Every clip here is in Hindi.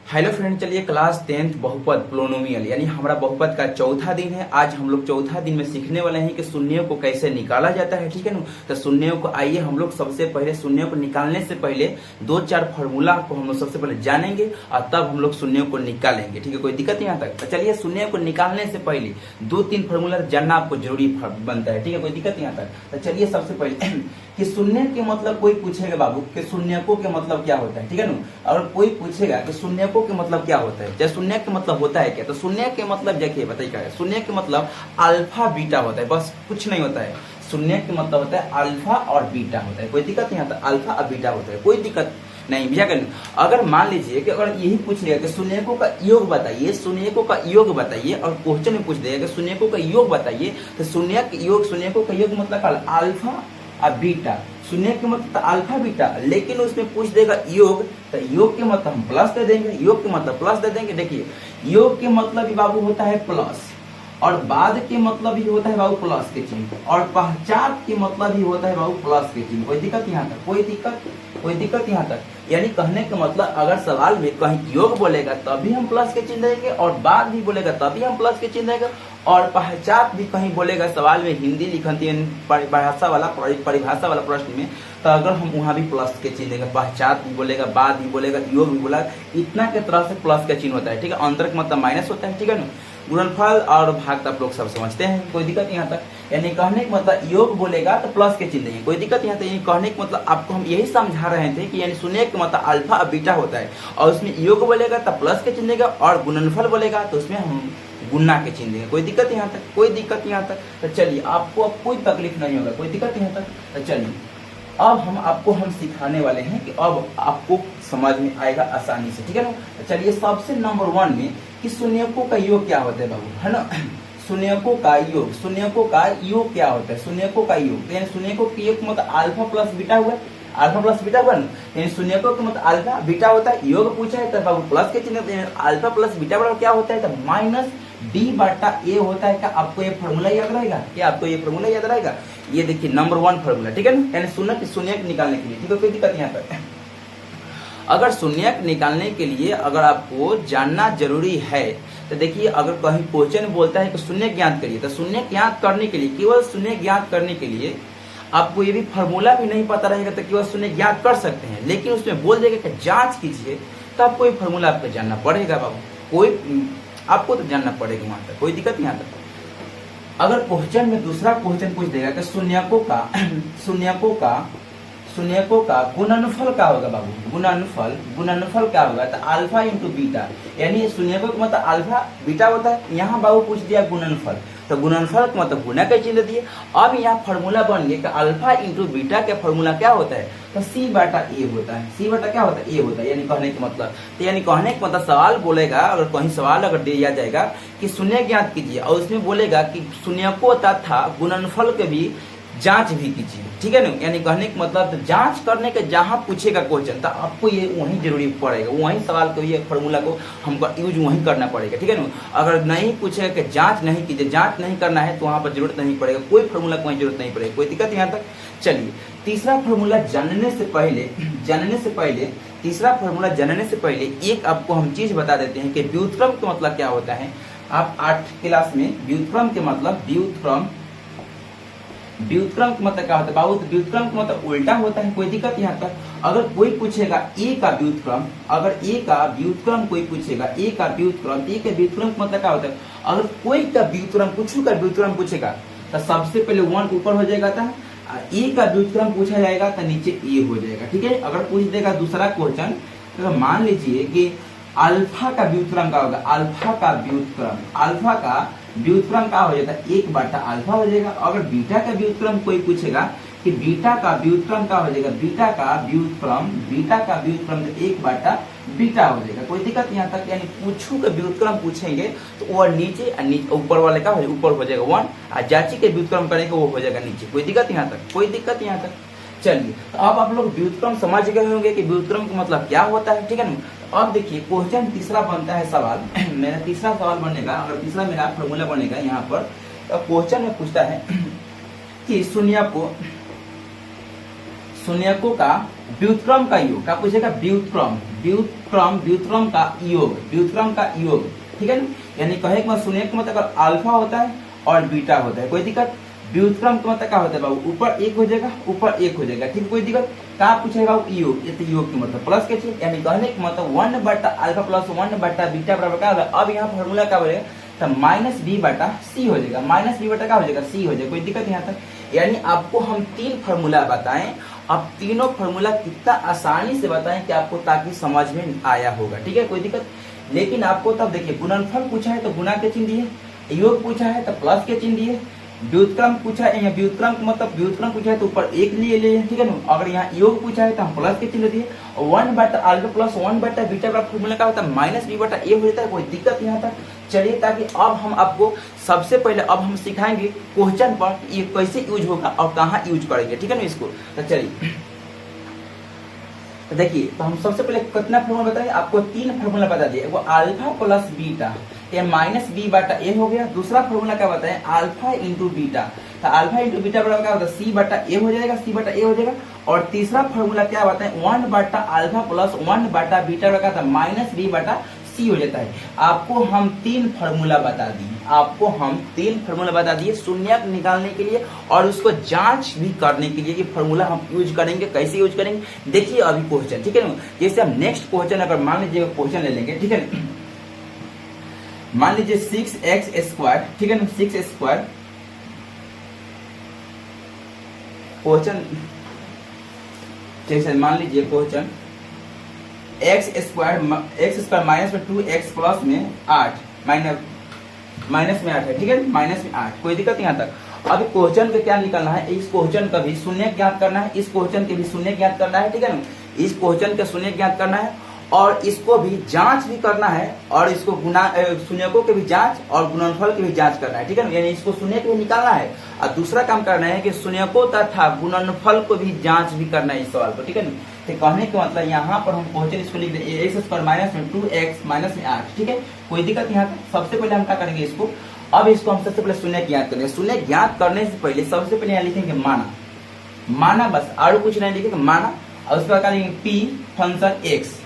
हेलो फ्रेंड, चलिए क्लास 10th बहुपद पोलिनोमियल यानी हमारा बहुपद का चौथा दिन है। आज हम लोग चौथा दिन में सीखने वाले हैं कि शून्यों को कैसे निकाला जाता है। ठीक है ना। तो शून्यों को आइए हम लोग सबसे पहले शून्यों को निकालने से पहले दो चार फॉर्मूला को हम लोग सबसे पहले जानेंगे और तब हम लोग शून्यों को निकालेंगे। ठीक है, कोई दिक्कत यहाँ तक। तो चलिए शून्यों को निकालने से पहले दो तीन फॉर्मूला जानना आपको जरूरी बनता है। ठीक है, कोई दिक्कत यहाँ तक। तो चलिए सबसे पहले कि शून्य के मतलब कोई पूछेगा बाबू कि शून्यकों के मतलब क्या होता है। ठीक है ना। अगर कोई पूछेगा कि शून्यकों के मतलब क्या होता है, जब शून्य के मतलब होता है क्या, तो शून्य के मतलब देखिए बताइए क्या है। शून्य के मतलब अल्फा बीटा होता है, बस कुछ नहीं होता है। शून्य के मतलब होता है अल्फा और बीटा होता है। कोई दिक्कत नहीं आता, अल्फा और बीटा होता है, कोई दिक्कत नहीं भैया। कर अगर मान लीजिए कि अगर यही पूछ लिया कि शून्यकों का योग बताइए, शून्यकों का योग बताइए, और क्वेश्चन में पूछ देगा कि शून्यकों का योग बताइए, तो शून्यकों का योग मतलब अल्फा और बीटा। शून्य के मतलब अल्फा बीटा, लेकिन उसमें पूछ देगा योग, तो योग के मतलब हम प्लस दे देंगे। योग के मतलब प्लस दे देंगे। देखिए योग के मतलब भी बाबू होता है प्लस, और बाद के मतलब भी होता है बाबू प्लस के चिन्ह, और पहचान के मतलब भी होता है बाबू प्लस के चिन्ह। कोई दिक्कत यहाँ तक, कोई दिक्कत यहाँ तक। यानी कहने का मतलब अगर सवाल में कहीं योग बोलेगा तभी हम प्लस के चिन्ह देंगे, और बाद भी बोलेगा तभी हम प्लस के चिन्ह देंगे, और पहचान भी कहीं बोलेगा सवाल में हिंदी लिखती परिभाषा वाला प्रश्न में, तो अगर हम वहां भी प्लस के चिन्ह देंगे। पहचान भी बोलेगा, बाद भी बोलेगा, योग भी बोलेगा, इतना के तरह से प्लस का चिन्ह होता है। ठीक है, अंतर का मतलब माइनस होता है। ठीक है ना। गुणनफल और भाग तो आप लोग सब समझते हैं, कोई दिक्कत यहाँ तक। यानी कहने का मतलब योग बोलेगा तो प्लस के चिन्ह देंगे, कोई दिक्कत यहाँ तक। यानी कहने का मतलब आपको हम यही समझा रहे थे कि यानी शून्य का मतलब अल्फा और बीटा होता है, और उसमें योग बोलेगा तो प्लस के चिन्ह देगा, और गुणनफल बोलेगा तो उसमें हम गुणा के चिन्ह देंगे। कोई दिक्कत यहाँ तक, कोई दिक्कत यहाँ तक। तो चलिए आपको अब कोई तकलीफ नहीं होगा, कोई दिक्कत यहाँ तक। तो चलिए अब हम सिखाने वाले हैं कि अब आपको समझ में आएगा आसानी से। ठीक है ना। तो चलिए सबसे नंबर 1 में कि शून्यकों का योग क्या होता है बाबू, है ना। शून्यकों का योग क्या होता है। शून्यकों का योग यानी शून्यकों के योग मतलब अल्फा प्लस बीटा हुआ, अल्फा प्लस बीटा हुआ ना। यानी शून्यकों का मतलब अल्फा बीटा होता है। योग पूछा है तो बाबू प्लस के चिन्ह, अल्फा प्लस बीटा बराबर क्या होता है, तो माइनस डी बटा ए होता है। क्या आपको ये फॉर्मूला याद रहेगा? क्या आपको ये फॉर्मूला याद रहेगा? ये देखिए नंबर 1 फॉर्मूला। ठीक है ना। यानी शून्य निकालने के लिए। ठीक है, कोई दिक्कत यहाँ पर। अगर शून्य निकालने के लिए अगर आपको जानना जरूरी है तो देखिए, अगर कहीं क्वेश्चन बोलता है कि शून्य ज्ञात करिए, तो शून्य ज्ञात करने के लिए, केवल शून्य ज्ञात करने के लिए आपको ये भी फॉर्मूला भी नहीं पता रहेगा तो केवल शून्य ज्ञात कर सकते हैं, लेकिन उसमें बोल देगा कि जांच कीजिए, तो आपको ये फॉर्मूला आपको जानना पड़ेगा बाबू। कोई आपको तो जानना पड़ेगा वहां तक, कोई दिक्कत यहाँ तक। अगर क्वेश्चन में दूसरा क्वेश्चन पूछ देगा कि शून्यकों का गुणनफल क्या होगा बाबू, गुणनफल क्या होगा, तो अल्फा इंटू बीटा। यानी शून्यकों का मतलब अल्फा बीटा होता है, यहाँ बाबू पूछ दिया गुणनफल, तो गुणनफल का मतलब गुना का चिन्ह दिए। अब यहाँ फॉर्मूला बन गया कि अल्फा इंटू बीटा का फॉर्मूला क्या होता है, तो सी बटा ए होता है। सी बटा क्या होता है, ए होता है। यानी कहने का मतलब, तो यानी कहने का मतलब सवाल बोलेगा, अगर कहीं सवाल अगर दिया जाएगा कि शून्य ज्ञात कीजिए, और उसमें बोलेगा कि शून्यकों तथा गुणनफल के भी जांच भी कीजिए। ठीक है ना। यानी कहने का मतलब तो जांच करने के जहां पूछेगा क्वेश्चन, तो आपको ये वहीं जरूरी पड़ेगा, वहीं सवाल को ये फॉर्मूला को हमको यूज वहीं करना पड़ेगा। ठीक है ना। अगर नहीं पूछेगा कि जांच नहीं कीजिए, जांच नहीं करना है, तो वहां पर जरूरत नहीं पड़ेगा, कोई फॉर्मूला को वहीं जरूरत नहीं पड़ेगा, कोई दिक्कत यहाँ तक। चलिए तीसरा फॉर्मूला जानने से पहले तीसरा फॉर्मूला जानने से पहले एक आपको हम चीज बता देते हैं कि व्युत्क्रम का मतलब क्या होता है। आप 8 क्लास में व्युत्क्रम के मतलब व्युत्क्रम का मतलब क्या होता है बाबू, तो व्युत्क्रम का मतलब उल्टा होता है, कोई दिक्कत यहाँ तक। अगर कोई पूछेगा ए का व्युत्क्रम, अगर ए का व्युत्क्रम कोई पूछेगा, ए का व्युत्क्रम का मतलब क्या होता है। अगर कोई का व्युत्क्रम पूछेगा तो सबसे पहले 1 ऊपर हो जाएगा था, ए का व्युत्क्रम पूछा जाएगा तो नीचे ए हो जाएगा। ठीक है। अगर पूछ देगा दूसरा क्वेश्चन, तो मान लीजिए कि अल्फा का व्युत्क्रम क्या होगा, अल्फा का व्युत्क्रम क्या हो जाता है, 1 बटा अल्फा हो जाएगा। अगर बीटा का व्युत्क्रम कोई पूछेगा कि बीटा का व्युत्क्रम क्या हो जाएगा, बीटा का व्युत्क्रम तो 1 बटा बीटा हो जाएगा, कोई दिक्कत यहाँ तक। यानी पूछू का व्युत्क्रम पूछेंगे तो वो नीचे ऊपर वाले का ऊपर हो जाएगा 1, और जांची के व्युत्क्रम करेंगे वो हो जाएगा नीचे, कोई दिक्कत यहाँ तक। चलिए तो अब आप लोग व्युत्क्रम समझ गए होंगे कि व्युत्क्रम का मतलब क्या होता है। ठीक है ना। तो अब देखिए क्वेश्चन तीसरा बनता है सवाल मेरा तीसरा सवाल बनेगा, अगर तीसरा मेरा फॉर्मूला बनेगा यहाँ पर, तो क्वेश्चन में पूछता है कि शून्यकों का व्युत्क्रम का योग, क्या पूछेगा, व्युत्क्रम व्युत्क्रम का योग, ठीक है ना। यानी कहे कि सुनिए कि मतलब अल्फा होता है और बीटा होता है, कोई दिक्कत। व्युत्क्रम का मतलब क्या होता है बाबू, ऊपर एक हो जाएगा, ऊपर एक हो जाएगा, ठीक, कोई दिक्कत। क्या पूछेगा बाबू, योग, ये तो योग की मतलब प्लस के चीज, यानी कहने की मतलब 1 बटा अल्फा प्लस 1 बटा बीटा बराबर क्या होगा। अब यहाँ फॉर्मूला क्या बोलेगा, तो माइनस बी बटा सी हो जाएगा, माइनस बी बटा क्या हो जाएगा, सी हो जाएगा, कोई दिक्कत यहाँ तक। यानी आपको हम 3 फॉर्मूला बताएं, अब तीनों फॉर्मूला कितना आसानी से बताएं कि आपको ताकि समझ में आया होगा, ठीक है, कोई दिक्कत। लेकिन आपको तब देखिए, गुणनफल पूछा है तो गुणा के चिन्ह दिए, योग पूछा है तो प्लस के चिन्ह दिए, व्युत्क्रम पूछा है, व्युत्क्रम मतलब व्युत्क्रम पूछा है तो ऊपर एक लिए, ठीक है ना। अगर यहाँ योग पूछा है तो हम प्लस के चिन्ह दिए। 1 बटा अल्फा प्लस 1 बटा बीटा का फॉर्मूला क्या होता है, माइनस बी बटा ए हो जाता है, कोई दिक्कत यहाँ तक। चलिए, ताकि अब हम आपको सबसे पहले अब हम सिखाएंगे क्वेश्चन पर ये कैसे यूज होगा और कहाँ यूज करेंगे, ठीक है ना इसको। तो चलिए तो देखिए, तो हम सबसे पहले कितना फॉर्मूला बताएंगे, आपको 3 फॉर्मूला बता दिए। वो अल्फा प्लस बीटा, ये माइनस बी बटा ए हो गया। दूसरा फॉर्मूला क्या बताएं, अल्फा इंटू बीटा, तो अल्फा इंटू बीटा बराबर क्या होता है, सी बटा ए हो जाएगा, सी बटा ए हो जाएगा। और तीसरा फॉर्मूला क्या बताएं, 1 बटा अल्फा प्लस 1 बटा बीटा बराबर क्या था, माइनस बी बटा सी हो जाता है। आपको हम 3 फॉर्मूला बता दिए, शून्यक निकालने के लिए और उसको जांच भी करने के लिए कि फॉर्मूला हम यूज करेंगे, कैसे यूज करेंगे। देखिए अभी क्वेश्चन, ठीक है ना। जैसे हम नेक्स्ट क्वेश्चन अगर मान लीजिए क्वेश्चन ले लेंगे, ठीक है ना। मान लीजिए 6x², ठीक है ना, 6² क्वेश्चन, जैसे मान लीजिए क्वेश्चन x² माइनस में 2x प्लस में 8 माइनस में 8 है, ठीक है, माइनस में 8, कोई दिक्कत यहाँ तक। अब क्वेश्चन का क्या निकालना है, इस क्वेश्चन का भी शून्य ज्ञात करना है, इस क्वेश्चन के भी शून्य ज्ञात करना है, ठीक है ना। इस क्वेश्चन का शून्य ज्ञात करना है और इसको भी जांच भी करना है और इसको गुना शून्यकों के भी जांच और गुणनफल की भी जांच करना है, ठीक है ना। यानी इसको शून्य भी निकालना है और दूसरा काम करना है कि शून्यकों तथा गुणनफल को भी जांच भी करना है इस सवाल को, ठीक है ना। तो कहने के मतलब यहाँ पर हम क्वेश्चन इसको लिख दें, x² माइनस में 2x माइनस में 8, ठीक है, कोई दिक्कत यहाँ तक। सबसे पहले हम क्या करेंगे इसको, अब इसको हम सबसे पहले शून्य ज्ञात करेंगे। शून्य ज्ञात करने से पहले सबसे पहले यहाँ लिखेंगे माना, बस और कुछ नहीं लिखेंगे, माना। और उसके बाद क्या लिखेंगे, p फंक्शन x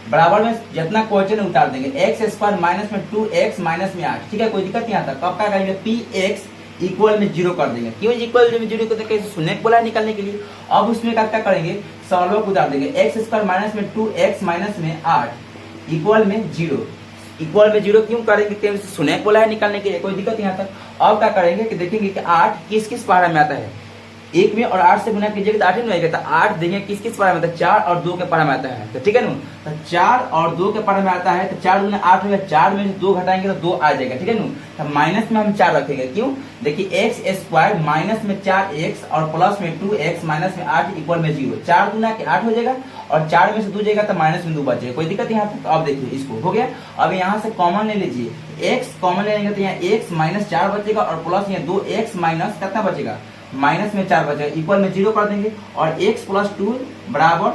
बराबर में जितना क्वेश्चन उतार देंगे, x² माइनस में 2x माइनस में 8, ठीक है, कोई दिक्कत यहाँ तक। कब क्या करेंगे, px इक्वल में 0 कर देंगे। क्यों इक्वल में 0 कर देंगे, शून्य बोला निकालने के लिए। अब उसमें क्या करेंगे, सवालों को उतार देंगे, x² माइनस में 2x माइनस में 8 इक्वल में 0, इक्वल में 0 क्यों करेंगे, क्योंकि शून्य बोला है निकालने के लिए, कोई दिक्कत यहाँ तक। अब क्या करेंगे कि देखेंगे कि 8 किस किस पारा में आता है, 1 में और 8 से गुना कीजिएगा तो 8 में आएगा। तो 8 देंगे किस किस पारा में आता है, 4 और 2 के पारा में आता है, तो ठीक है ना। तो 4 और 2 के पारा में आता है, तो 4 गुना 8 होगा, 4 में से 2 घटाएंगे तो 2 आ जाएगा, ठीक है ना। तो माइनस में हम 4 रखेंगे, क्यों, देखिए x² माइनस में 4x और प्लस में 2x माइनस में 8 इक्वल में 0, 4 गुना के 8 हो जाएगा और 4 में से 2 जाएगा तो माइनस में 2 बचेगा, कोई दिक्कत यहाँ तक। अब देखिए इसको हो गया। अब यहाँ से कॉमन ले लीजिए, x कॉमन लेंगे तो यहाँ x माइनस 4 बचेगा और प्लस यहाँ 2x माइनस कितना बचेगा, माइनस में 4 बचेगा, इक्वल में 0 कर देंगे। और x प्लस 2 बराबर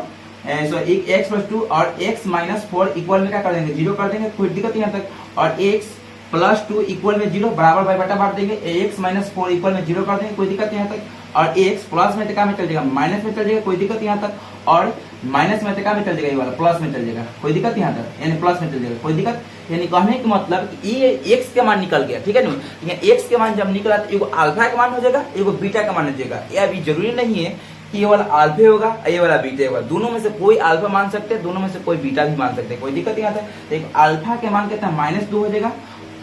x प्लस 2 और x माइनस 4 इक्वल में क्या कर देंगे, 0 कर देंगे, कोई दिक्कत यहाँ तक। और x प्लस 2 इक्वल में 0 बराबर बाई बटा बांट देंगे, x माइनस 4 इक्वल में 0 कर देंगे, कोई दिक्कत यहाँ तक। और x प्लस में क्या में चल जाएगा, माइनस में चल जाएगा, कोई दिक्कत यहाँ तक। और माइनस में क्या में चल जाएगा, ये वाला प्लस में चल जाएगा, कोई दिक्कत यहाँ तक, यानी प्लस में चल जाएगा, कोई दिक्कत। यानी कहने का मतलब ये x के मान निकल गया, ठीक है ना। ये x के मान जब निकला तो एगो अल्फा का मान हो जाएगा, एगो बीटा का मान हो जाएगा। ये अभी जरूरी नहीं है कि ये वाला अल्फा होगा ये वाला बीटा होगा, दोनों में से कोई अल्फा मान सकते हैं, दोनों में से कोई बीटा भी मान सकते हैं, कोई दिक्कत यहाँ तक। एक अल्फा के मान कितना, -2 हो जाएगा,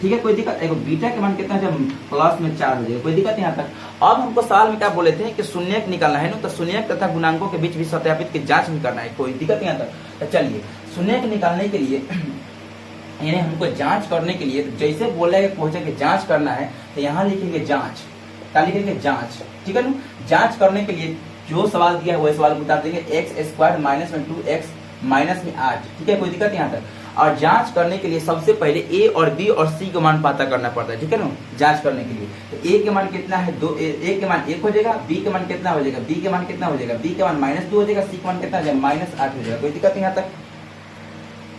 ठीक है, कोई दिक्कत। एक बीटा के मान कितना है, जब प्लस में 4 हो जाएगा, कोई दिक्कत यहाँ तक। अब हमको सवाल में क्या बोले थे कि शून्यक निकालना है ना, तो शून्यक तथा गुणांकों के बीच भी सत्यापित की जांच भी करना है, कोई दिक्कत यहाँ तक। तो चलिए शून्यक निकालने के लिए यानी हमको जांच करने के लिए, तो जैसे बोले क्वेश्चन की जांच करना है तो यहाँ लिखेंगे जांच, क्या लिखेंगे, जांच, ठीक है ना। जांच करने के लिए जो सवाल दिया है वही सवाल उतार देंगे, x² माइनस में 2x माइनस में 8, ठीक है, कोई दिक्कत यहाँ तक। और जांच करने के लिए सबसे पहले a और b और c का मान पता करना पड़ता है, ठीक है ना। जांच करने के लिए तो a के मान कितना है, 2, a के मान 1 हो जाएगा, b के मान कितना हो जाएगा, b के मान कितना हो जाएगा, b के मान -2 हो जाएगा, c के मान कितना हो जाएगा, -8 हो जाएगा, कोई दिक्कत यहाँ तक।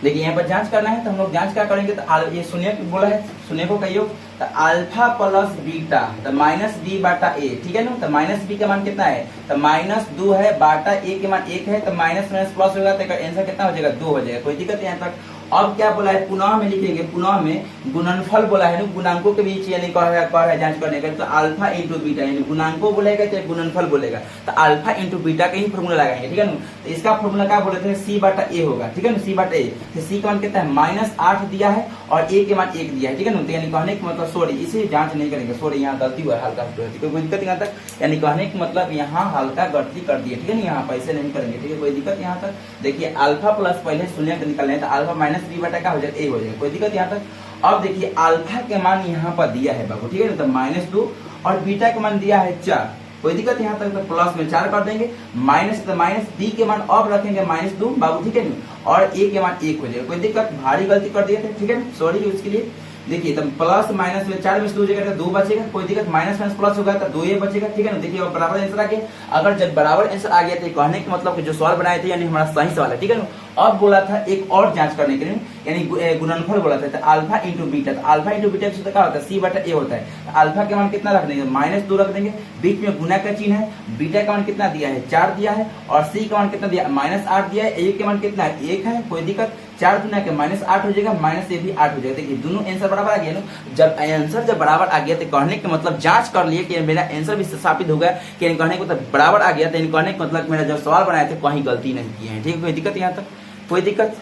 देखिए यहाँ पर जांच करना है तो हम लोग जांच क्या करेंगे, तो ये शून्य बोला है, शून्य को कहियो तो अल्फा प्लस बीटा तो माइनस बी बाटा ए, ठीक है ना। तो माइनस बी का मान कितना है, तो -2 है, बाटा ए के मान 1 है, तो माइनस माइनस प्लस होगा तो आंसर कितना हो जाएगा, 2 हो जाएगा। कोई दिक्कत यहाँ तक। अब क्या बोला है, पुनः में लिखेंगे, पुनः में गुणनफल बोला है ना, गुणांकों के बीच यानी कह रहा है जांच करने का, तो अल्फा इंटू बीटा यानी गुणांकों बोलेगा चाहे गुणनफल बोलेगा, तो अल्फा इंटू बीटा का ही फॉर्मूला लगाएंगे, ठीक है ना। तो इसका फॉर्मूला क्या बोले थे, सी बाटा ए होगा, ठीक है ना, सी बाटा ए। तो सी का मान कितना है, -8 दिया है और ए के मान 1 दिया है, ठीक है ना। तो यानी कहने का मतलब, सॉरी इसे जांच नहीं करेंगे, सॉरी यहाँ गलती हुआ है, हल्का कोई दिक्कत यहाँ तक, यानी कहने का मतलब यहाँ हल्का गलती कर दिया, ठीक है ना, यहाँ पर ऐसे नहीं करेंगे, ठीक है, कोई दिक्कत यहाँ तक। देखिए अल्फा प्लस पहले शून्य निकालने है, तो अल्फा माइनस बी बाटा का हो जाएगा, ए हो जाएगा, कोई दिक्कत यहाँ तक। अब देखिए अल्फा के मान यहाँ पर दिया है बाबू, ठीक है ना, तो -2 और बीटा का मान दिया है 4, कोई दिक्कत यहाँ तक। तो प्लस में 4 कर देंगे, माइनस तो माइनस बी के मान अब रखेंगे -2 बाबू, ठीक है ना, और ए के मान 1 हो जाएगा, कोई दिक्कत, भारी गलती कर दिए थे, ठीक है, सॉरी उसके लिए। देखिए तब प्लस माइनस में 4 में से 2 जाएगा तो 2 बचेगा, कोई दिक्कत, माइनस माइनस प्लस होगा तो 2 ये बचेगा, ठीक है ना। देखिए अब बराबर आंसर आ गया। अगर जब बराबर आंसर आ गया तो कहने का मतलब कि जो सवाल बनाए थे यानी हमारा सही सवाल है, ठीक है ना। अब बोला था एक और जांच करने के लिए, यानी गुणनफल बोला था, तो अल्फा इंटू बीटा, तो अल्फा इंटू बीटा से क्या होता है, सी बटा ए होता है। तो अल्फा के मान कितना रख देंगे, -2 रख देंगे, बीच में गुना का चिन्ह है, बीटा का मान कितना दिया है, 4 दिया है, और सी का मान कितना दिया, -8 दिया है, ए के मान कितना है, 1 है, कोई दिक्कत, 4 गुना के -8 हो जाएगा, माइनस ए भी 8 हो जाएगा। देखिए दोनों आंसर बराबर आ गया ना। जब आंसर जब बराबर आ गया तो कहने का मतलब जांच कर लिए कि मेरा आंसर भी स्थापित हो गया, कि कहने का मतलब बराबर आ गया, तो कहने का मतलब मेरा जब सवाल बनाए थे कहीं गलती नहीं किए हैं, ठीक है, कोई दिक्कत यहाँ तक, कोई दिक्कत।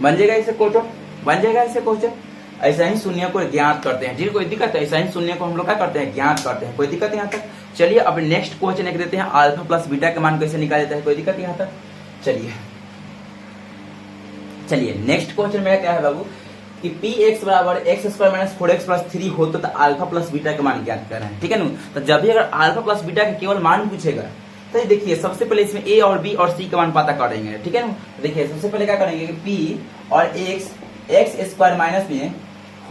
बन जाएगा ऐसे क्वेश्चन, बन जाएगा ऐसे क्वेश्चन। ऐसा ही शून्य को ज्ञात करते हैं, ठीक है, कोई दिक्कत है, ऐसा ही शून्य को हम लोग क्या करते हैं, ज्ञात करते हैं, कोई दिक्कत यहाँ तक। चलिए अब नेक्स्ट क्वेश्चन लिख देते हैं, अल्फा प्लस बीटा का मान कैसे निकाला जाता है, कोई दिक्कत यहाँ तक। चलिए नेक्स्ट क्वेश्चन मेरा क्या है बाबू, कि px बराबर x² माइनस 4x प्लस 3 हो तो अल्फा प्लस बीटा का मान ज्ञात करना है, ठीक है ना। तो जब भी अगर अल्फा प्लस बीटा का केवल मान पूछेगा तो देखिए सबसे पहले इसमें a और b और c का मान पता करेंगे, ठीक है ना। देखिए सबसे पहले क्या करेंगे कि p और x² माइनस में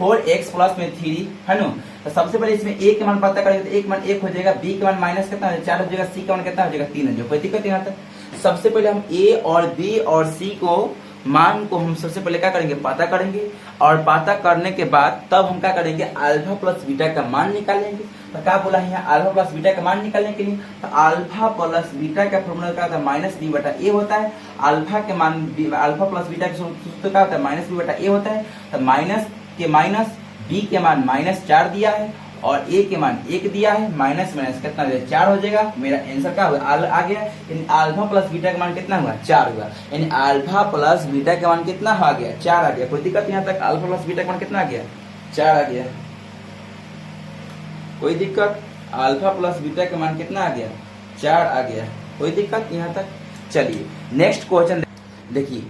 4x प्लस में 3 है ना। तो सबसे पहले इसमें a के मान पता करेंगे, तो एक मान 1 हो जाएगा, b के मान माइनस कितना है, 4 हो जाएगा, c का मान कितना हो जाएगा, 3 हो जाएगा, कोई दिक्कत यहाँ तक। सबसे पहले हम a और b और c को मान को हम सबसे पहले क्या करेंगे, पता करेंगे, और पता करने के बाद तब हम क्या करेंगे, अल्फा प्लस बीटा का मान निकालेंगे। तो क्या बोला है यहाँ, अल्फा प्लस बीटा का मान निकालने के लिए, तो अल्फा प्लस बीटा का फॉर्मूला क्या होता है, -b बटा ए होता है। अल्फा के मान, अल्फा प्लस बीटा का सूत्र क्या होता है, -b बटा ए होता है। तो माइनस के माइनस, बी के मान -4 दिया है और ए के मान 1 दिया है, माइनस माइनस कितना 4 हो जाएगा। मेरा आंसर क्या हुआ, आ गया, यानी अल्फा प्लस बीटा का मान कितना हुआ, 4 हुआ, यानी अल्फा प्लस बीटा का मान कितना आ गया, 4 आ गया, कोई दिक्कत यहाँ तक। अल्फा प्लस बीटा का मान कितना आ गया, 4 आ गया, कोई दिक्कत। अल्फा प्लस बीटा का मान कितना आ गया, 4 आ गया, कोई दिक्कत यहाँ तक। चलिए नेक्स्ट क्वेश्चन देखिए,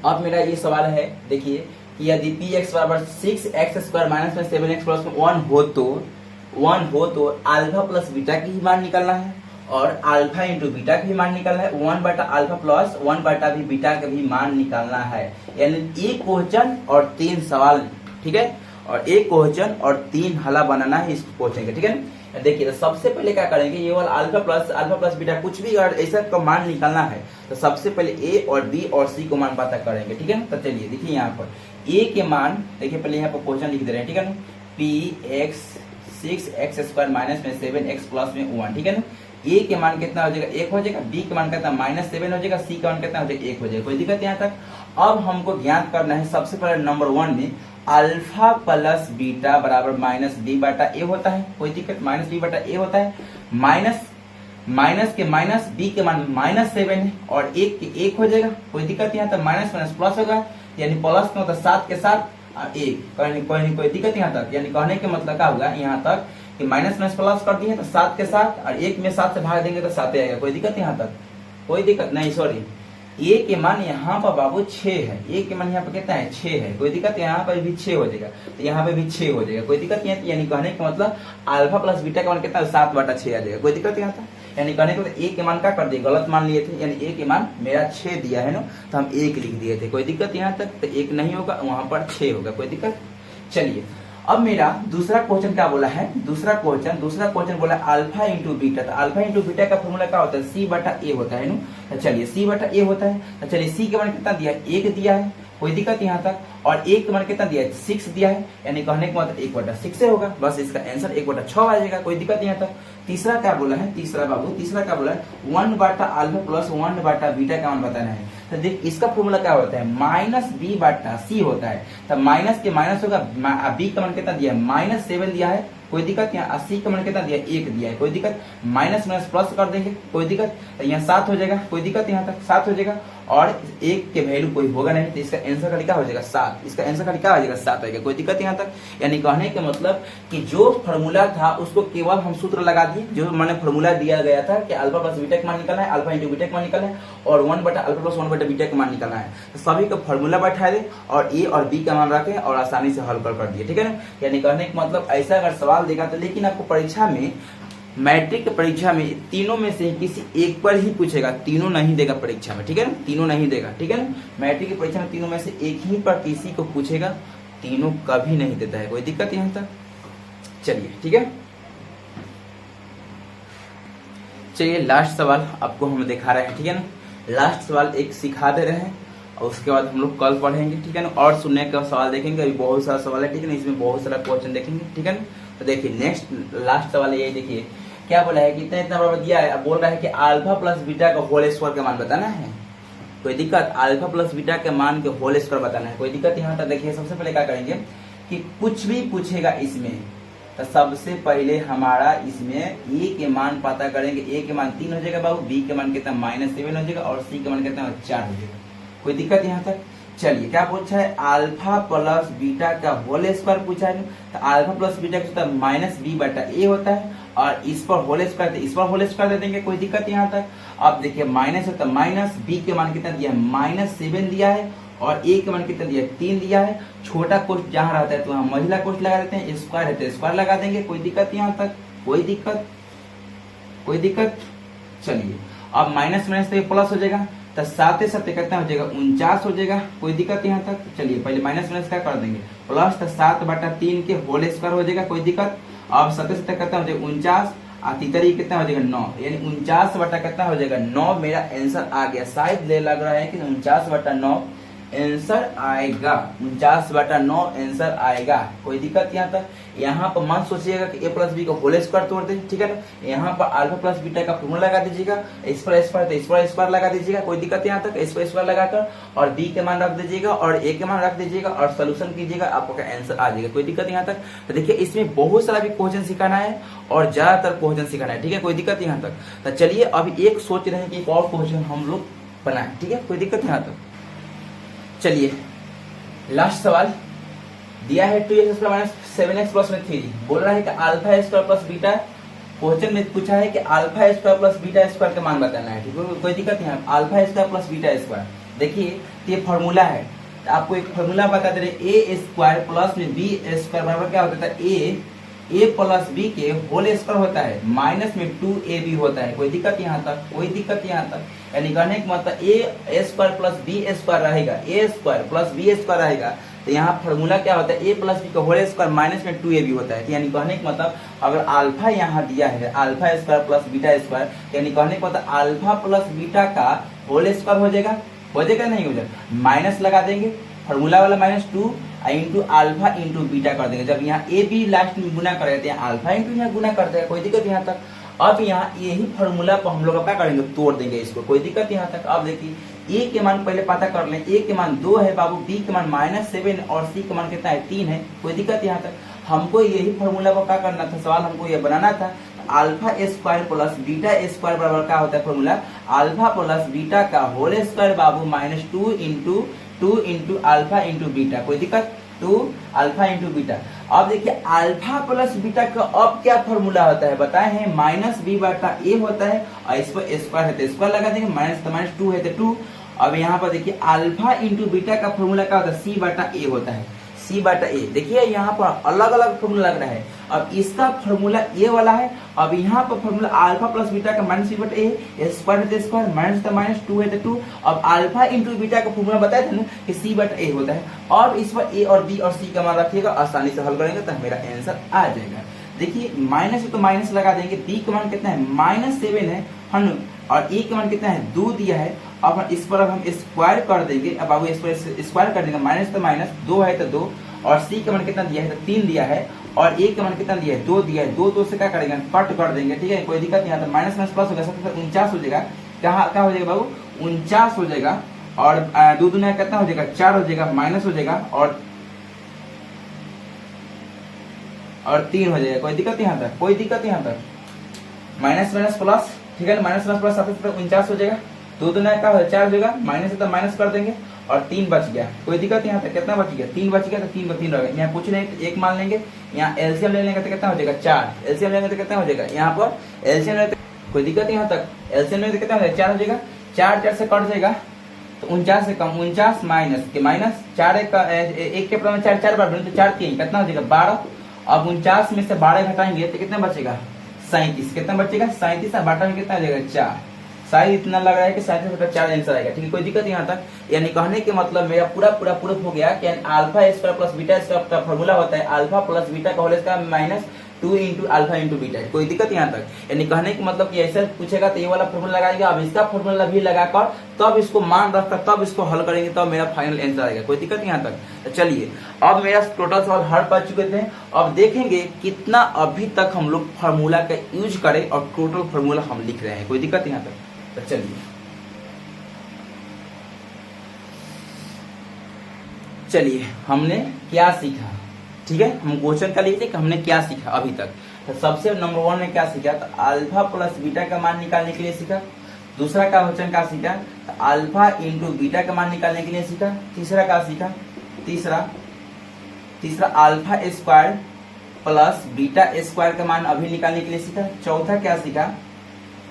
अब मेरा ये सवाल है, देखिए कि यदि px बराबर 6x² माइनस में 7x प्लस में 1 हो तो अल्फा प्लस बीटा की ही मान निकालना है, और अल्फा इंटू बीटा का भी मान निकालना है, 1 बटा अल्फा प्लस 1 बटा भी बीटा का भी मान निकालना है। यानी एक क्वेश्चन और 3 सवाल, ठीक है, और एक क्वेश्चन और 3 हला बनाना है इस क्वेश्चन का, ठीक है। देखिए तो सबसे पहले क्या करेंगे, ये वाला अल्फा प्लस बीटा कुछ भी अगर ऐसा का मान निकालना है तो सबसे पहले ए और बी और सी को मान पता करेंगे, ठीक है ना। तो चलिए देखिए यहाँ पर ए के मान, देखिए पहले यहाँ पर क्वेश्चन लिख दे रहे हैं, ठीक है ना, px 6x² माइनस में 7x प्लस में 1, ठीक है ना। ए के मान कितना हो जाएगा, 1 हो जाएगा, बी के मान कितना -7 हो जाएगा, सी का मान कितना हो जाएगा, 1 हो जाएगा, कोई दिक्कत यहाँ तक। अब हमको ज्ञात करना है सबसे पहले नंबर 1 में अल्फा प्लस बीटा बराबर -b बटा ए होता है, कोई दिक्कत, -b बटा ए होता है। माइनस के माइनस, बी के मान -7 है और 1 के 1 हो जाएगा, कोई दिक्कत यहाँ तक। माइनस माइनस प्लस होगा, यानी प्लस में होता 7 के साथ और 1, कोई दिक्कत यहाँ तक। यानी कहने के मतलब क्या होगा यहाँ तक कि माइनस माइनस प्लस कर दिए तो 7 के साथ, और 1 में 7 से भाग देंगे तो 7 आएगा, कोई दिक्कत यहाँ तक, कोई दिक्कत नहीं। सॉरी, ए के मान यहाँ पर बाबू 6 है, ए के मान यहाँ पर कितना है, 6 है, कोई दिक्कत। यहाँ पर भी 6 हो जाएगा, तो यहाँ पे भी 6 हो जाएगा, कोई दिक्कत नहीं। यानी कहने का मतलब अल्फा प्लस बीटा का मान कितना है, 7 बटा 6 आ जाएगा, कोई दिक्कत यहाँ था। यानी कहने को ए के मान क्या कर दिए, गलत मान लिए थे, यानी ए के मान मेरा 6 दिया है ना, तो हम 1 लिख दिए थे, कोई दिक्कत यहाँ तक। तो 1 नहीं होगा, वहां पर 6 होगा, कोई दिक्कत। चलिए अब मेरा दूसरा क्वेश्चन क्या बोला है, दूसरा क्वेश्चन बोला अल्फा इंटू बीटा। तो अल्फा इंटू बीटा का फॉर्मूला क्या होता है, सी बटा ए होता है ना। तो चलिए सी बटा ए होता है, तो चलिए सी के मान कितना दिया है, 1 दिया है, कोई दिक्कत यहाँ तक। और एक मान कितना दिया है 6 दिया है, यानी कहने का मतलब 1/6 से होगा, बस इसका आंसर 1/6 आ जाएगा। कोई दिक्कत यहाँ तक। तीसरा क्या बोला है, तीसरा बाबू तीसरा क्या बोला है 1/α प्लस 1/β का मान बताना है। तो देख इसका फॉर्मूला क्या होता है -b/c होता है। तो माइनस के माइनस होगा, बी का मान कितना दिया है -7 दिया है, कोई दिक्कत। यहाँ 80 का मान कितना दिया 1 दिया है, कोई दिक्कत। माइनस माइनस प्लस कर देंगे, कोई दिक्कत। तो यहाँ 7 हो जाएगा, कोई दिक्कत, यहाँ तक 7 हो जाएगा। और 1 के वैल्यू कोई होगा नहीं, तो इसका आंसर खाली क्या हो जाएगा 7। इसका आंसर खाली क्या हो जाएगा 7 आएगा, कोई दिक्कत यहाँ तक। यानी कहने का मतलब कि जो फॉर्मूला था उसको केवल हम सूत्र लगा दिए, जो मैंने फॉर्मूला दिया गया था कि अल्फा प्लस बीटा का मान निकालना है, अल्फा इंटू बीटा का मान निकालना है, और 1/α प्लस 1/β का मान निकालना है। तो सभी का फॉर्मूला बैठा दे और ए और बी का मान रखें और आसानी से हल कर दिए, ठीक है ना। यानी कहने का मतलब ऐसा अगर सवाल देगा तो, लेकिन आपको परीक्षा में मैट्रिक परीक्षा में तीनों में से किसी एक पर ही पूछेगा, तीनों नहीं देगा परीक्षा में, ठीक है ना, तीनों नहीं देगा, ठीक है ना। मैट्रिक की परीक्षा में तीनों में से एक ही पर किसी को पूछेगा, तीनों कभी नहीं देता है, कोई दिक्कत यहाँ तक। चलिए ठीक है, चलिए लास्ट सवाल आपको हम दिखा रहे हैं, ठीक है ना। लास्ट सवाल एक सिखा दे रहे हैं और उसके बाद हम लोग कल पढ़ेंगे, ठीक है ना। और सुनने का सवाल देखेंगे, अभी बहुत सारा सवाल है, ठीक है ना, इसमें बहुत सारा क्वेश्चन देखेंगे, ठीक है ना। तो देखिए नेक्स्ट लास्ट सवाल ये देखिए क्या बोला है कि इतना इतना बराबर दिया है, अब बोल रहा है कि अल्फा प्लस बीटा का होल स्क्वायर का मान बताना है, कोई दिक्कत। अल्फा प्लस बीटा के मान के होल स्क्वायर बताना है, कोई दिक्कत यहाँ तक। देखिए सबसे पहले क्या करेंगे कि कुछ भी पूछेगा इसमें तो सबसे पहले हमारा इसमें ए के मान पता करेंगे। ए के मान 3 हो जाएगा बाबू, बी के मान कितना -7 हो जाएगा, और सी के मान कितना 4 हो जाएगा, कोई दिक्कत यहाँ तक। चलिए क्या पूछा है अल्फा प्लस बीटा का होल स्क्वायर पूछा है। तो अल्फा प्लस बीटा का -b/a होता है, और इस पर होल स्क्वायर, तो इस पर होल स्क्वायर दे देंगे, कोई दिक्कत यहाँ तक। अब देखिए माइनस है तो माइनस, बी के मान कितना दिया है -7 दिया है, और ए के मान कितना दिया है 3 दिया है। छोटा कोष्ठ जहाँ रहता है तो वहाँ महिला कोष्ठ लगा देते हैं, स्क्वायर है तो स्क्वायर लगा देंगे, कोई दिक्कत यहाँ तक, कोई दिक्कत, कोई दिक्कत। चलिए अब माइनस माइनस तो प्लस हो जाएगा, तो 7 से 7 कितना हो जाएगा 49 हो जाएगा, कोई दिक्कत यहाँ तक। चलिए पहले माइनस माइनस क्या कर देंगे प्लस, तो 7/3 के होल स्क्वायर हो जाएगा, कोई दिक्कत। अब 7 से 7 कितना हो जाएगा 49, और तीसरी कितना हो जाएगा 9, यानी 49 कितना हो जाएगा 9 मेरा आंसर आ गया। शायद ले लग रहा है कि 49/9 आंसर आएगा, 49/9 आंसर आएगा, कोई दिक्कत यहाँ तक। यहाँ पर मान सोचिएगा कि a प्लस बी का होल स्क्वायर तोड़ दे, ठीक है ना। यहाँ पर अल्फा प्लस बीटा का फॉर्मूला लगा दीजिएगा, इस पर स्क्वायर तो इस पर स्क्वायर लगा दीजिएगा, कोई दिक्कत यहाँ तक। इस पर स्क्वायर लगाकर और b के मान रख दीजिएगा और a के मान रख दीजिएगा और सोल्यूशन कीजिएगा, आपका आंसर आ जाएगा, कोई दिक्कत यहाँ तक। तो देखिए इसमें बहुत सारा भी क्वेश्चन सिखाना है और ज्यादातर क्वेश्चन सिखाना है, ठीक है, कोई दिक्कत यहाँ तक। तो चलिए अभी एक सोच रहे हैं कि एक और क्वेश्चन हम लोग बनाए, ठीक है, कोई दिक्कत यहाँ तक। चलिए लास्ट सवाल दिया है 2x स्क्वायर -7x प्लस में 3, बोल रहा है कि alpha square plus beta, question में पूछा है कि alpha square plus beta square का मान बताना है, ठीक है, कोई दिक्कत नहीं। Alpha square plus beta square, देखिए ये फॉर्मूला है, तो आपको एक फॉर्मूला बता दे रहे ए स्क्वायर प्लस में बी स्क्वायर बराबर क्या होता है ए प्लस बी के होल स्क्वायर होता है, माइनस में 2ab होता है, कोई दिक्कत यहाँ तक, कोई दिक्कत यहाँ तक। यानी कहने का मतलब ए स्क्वायर प्लस बी स्क्वायर रहेगा, ए स्क्वायर प्लस बी स्क्वायर रहेगा, तो यहाँ फॉर्मूला क्या होता है ए प्लस बी का होल स्क्वायर माइनस में 2ab होता है। यानी कहने का मतलब अगर अल्फा यहाँ दिया है alpha square plus beta square, यानी कहने का मतलब अल्फा प्लस बीटा का होल स्क्वायर हो जाएगा नहीं हो जाएगा, माइनस लगा देंगे, फॉर्मूला वाला -2 इंटू अल्फा इंटू बीटा कर देंगे। जब यहाँ ए बी लास्ट में गुना कर देते हैं, अल्फा इंटू यहाँ गुना करते हैं, कोई दिक्कत यहाँ तक। अब यहाँ यही फॉर्मूला पर हम लोग क्या करेंगे तोड़ देंगे इसको, कोई दिक्कत यहाँ तक। अब देखिए ए के मान पहले पता कर लें, ए के मान 2 है बाबू, बी के मान -7 और सी के मान कितना है 3 है, कोई दिक्कत यहाँ तक। हमको यही फॉर्मूला पर क्या करना था, सवाल हमको ये बनाना था alpha square plus beta square बराबर क्या होता है फॉर्मूला अल्फा प्लस बीटा का होल स्क्वायर बाबू -2 इंटू अल्फा इंटू बीटा, कोई दिक्कत 2 अल्फा इंटू बीटा। अब देखिए अल्फा प्लस बीटा का अब क्या फॉर्मूला होता है बताए हैं -b/a होता है, और इस पर स्क्वायर है तो स्क्वायर लगा देंगे, -2 है तो 2। अब यहाँ पर देखिए अल्फा इंटू बीटा का फॉर्मूला क्या होता है c/a होता है, c/a। देखिए यहाँ पर अलग अलग फॉर्मूला लग रहा है, अब इसका फॉर्मूला ये वाला है, अब यहाँ पर फॉर्मूला अल्फा प्लस बीटा का -c/a स्क्वायर है स्क्वायर, -2 है तो 2। अब अल्फा इंटू बीटा का फॉर्मूला बताया था ना कि c/a होता है, और इस पर a और b और c का मान रखिएगा, आसानी से हल करेंगे तो मेरा आंसर आ जाएगा। देखिए माइनस है तो माइनस लगा देंगे, b का मान कितना है -7 है और a का मान कितना है 2 दिया है, अब इस पर अब हम स्क्वायर कर देंगे। अब बाबू इस पर स्क्वायर कर देंगे, माइनस तो माइनस, 2 है तो 2, और सी का मान कितना दिया है तो 3 दिया है, और ए का मान कितना दिया है 2 दिया है। 2 से क्या करेंगे कट कर देंगे, ठीक है, कोई दिक्कत नहीं आता। माइनस माइनस प्लस हो गया, 49 हो जाएगा। क्या हो जाएगा बाबू 49 हो जाएगा, और 2 दूना कितना हो जाएगा 4 हो जाएगा, माइनस हो जाएगा और 3 हो जाएगा। कोई दिक्कत यहाँ तक, कोई दिक्कत यहाँ तक। माइनस माइनस प्लस, ठीक है, माइनस माइनस प्लस 49 हो जाएगा। 2 दूना क्या हो जाएगा 4 हो जाएगा, माइनस है तो माइनस कर देंगे, और 3 बच गया। कोई दिक्कत यहाँ तक, कितना बच गया 3 बच गया, तो 3 को 3 रहेगा। यहाँ कुछ नहीं तो 1 मान लेंगे, यहाँ एलसीएम ले लेंगे तो कितना हो जाएगा 4, एलसीएम लेंगे तो कितना हो जाएगा, यहाँ पर एलसीएम लेंगे तो कोई दिक्कत यहाँ तक, एलसीएम लेंगे तो कितना हो जाएगा 4 हो जाएगा। 4 से कट जाएगा तो 49 से कम, 49 माइनस के माइनस 4 1 के प्रमाण 4 बार तो 4 3 कितना हो जाएगा 12। अब 49 में से 12 घटाएंगे तो कितना बचेगा 37, कितना बचेगा 37, और बाटा में कितना आ जाएगा 4। शायद इतना लग रहा है कि 37/4 आंसर आएगा, ठीक है, कोई दिक्कत यहाँ तक। यानी कहने के मतलब मेरा पूरा प्रूफ हो गया कि alpha square plus beta square का फॉर्मूला होता है अल्फा प्लस बीटा का whole square minus 2 into alpha into beta. कोई दिक्कत यहाँ तक। यानी कहने के मतलब कि ऐसा पूछेगा तो ये वाला फॉर्मूला लगाएंगे, अब इसका फॉर्मूला भी लगाकर तब इसको मान रखकर तब इसको हल करेंगे, तब मेरा फाइनल आंसर आएगा। कोई दिक्कत यहाँ तक। तो चलिए अब मेरा टोटल सवाल हर पा चुके थे, अब देखेंगे कितना अभी तक हम लोग फार्मूला का यूज करें और टोटल फार्मूला हम लिख रहे हैं। कोई दिक्कत यहाँ तक। तो चलिए हमने क्या सीखा, ठीक है, हम क्वेश्चन का लिखते कि हमने क्या सीखा अभी तक। तो सबसे नंबर 1 में क्या सीखा, तो अल्फा प्लस बीटा का मान निकालने के लिए सीखा। दूसरा का क्वेश्चन क्या सीखा, तो अल्फा इंटू बीटा का मान निकालने के लिए सीखा। तीसरा क्या सीखा, तीसरा alpha square plus beta square का मान अभी निकालने के लिए सीखा। चौथा क्या सीखा,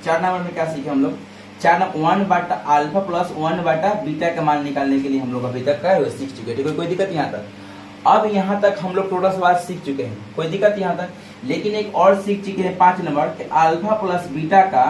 4 नंबर में क्या सीखे हम लोग, 4 नंबर 1 अल्फा प्लस 1 बीटा का मान निकालने के लिए हम लोग अभी तक क्या है सीख चुके हैं, ठीक है, कोई दिक्कत यहाँ तक। अब यहाँ तक हम लोग टोटल सवाल सीख चुके हैं, कोई दिक्कत यहाँ तक। लेकिन एक और सीख चुके हैं 5 नंबर कि अल्फा प्लस बीटा का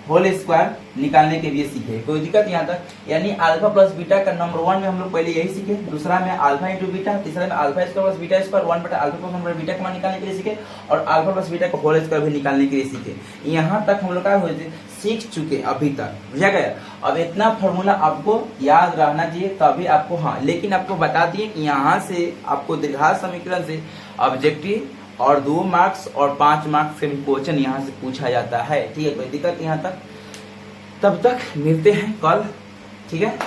होल स्क्वायर निकालने के लिए सीखे, कोई दिक्कत यहाँ तक। यानी अल्फा प्लस बीटा का नंबर 1 में हम लोग पहले यही सीखे, दूसरा में अल्फा इंटू बीटा, तीसरा में alpha square plus beta square 1/अल्फा प्लस 1 बीटा का मान निकालने के लिए सीखे, और अल्फा प्लस बीटा का होल स्क्वायर भी निकालने के लिए सीखे। यहाँ तक हम लोग क्या हुए थे सीख चुके अभी तक, बुझा गया। अब इतना फॉर्मूला आपको याद रहना चाहिए तभी आपको, हाँ लेकिन आपको बता दिए कि यहाँ से आपको द्विघात समीकरण से ऑब्जेक्टिव और 2 मार्क्स और 5 मार्क्स के भी क्वेश्चन यहाँ से पूछा जाता है, ठीक है, कोई दिक्कत यहाँ तक। तब तक मिलते हैं कल, ठीक है,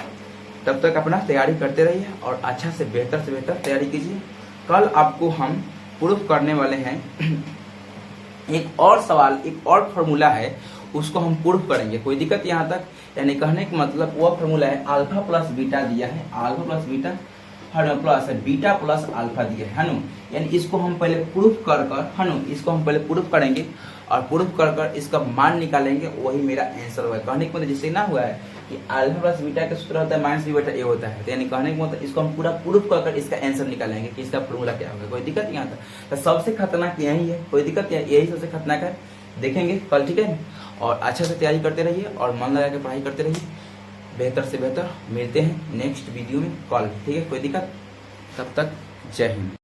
तब तक अपना तैयारी करते रहिए और अच्छा से बेहतर तैयारी कीजिए। कल आपको हम प्रूफ करने वाले हैं एक और सवाल, एक और फॉर्मूला है, उसको हम प्रूफ करेंगे, कोई दिक्कत यहाँ तक। यानी कहने का मतलब वो फॉर्मूला है अल्फा प्लस बीटा दिया है, alpha plus beta plus beta plus alpha दिया है नु। यानी इसको हम पहले प्रूफ कर इसको हम पहले प्रूफ करेंगे और प्रूफ कर इसका मान निकालेंगे, वही मेरा आंसर होगा। कहने का मतलब जिससे ना हुआ है कि अल्फा प्लस बीटा का सूत्र होता है माइनस बी बटा ए होता है, तो यानी कहने का मतलब इसको हम पूरा प्रूफ कर इसका आंसर निकालेंगे कि इसका फॉर्मूला क्या होगा, कोई दिक्कत यहाँ तक। तो सबसे खतरनाक यही है, कोई दिक्कत यही सबसे खतरनाक है, देखेंगे कल, ठीक है। और अच्छा से तैयारी करते रहिए और मन लगा के पढ़ाई करते रहिए, बेहतर से बेहतर। मिलते हैं नेक्स्ट वीडियो में कल, ठीक है, कोई दिक्कत। तब तक जय हिंद।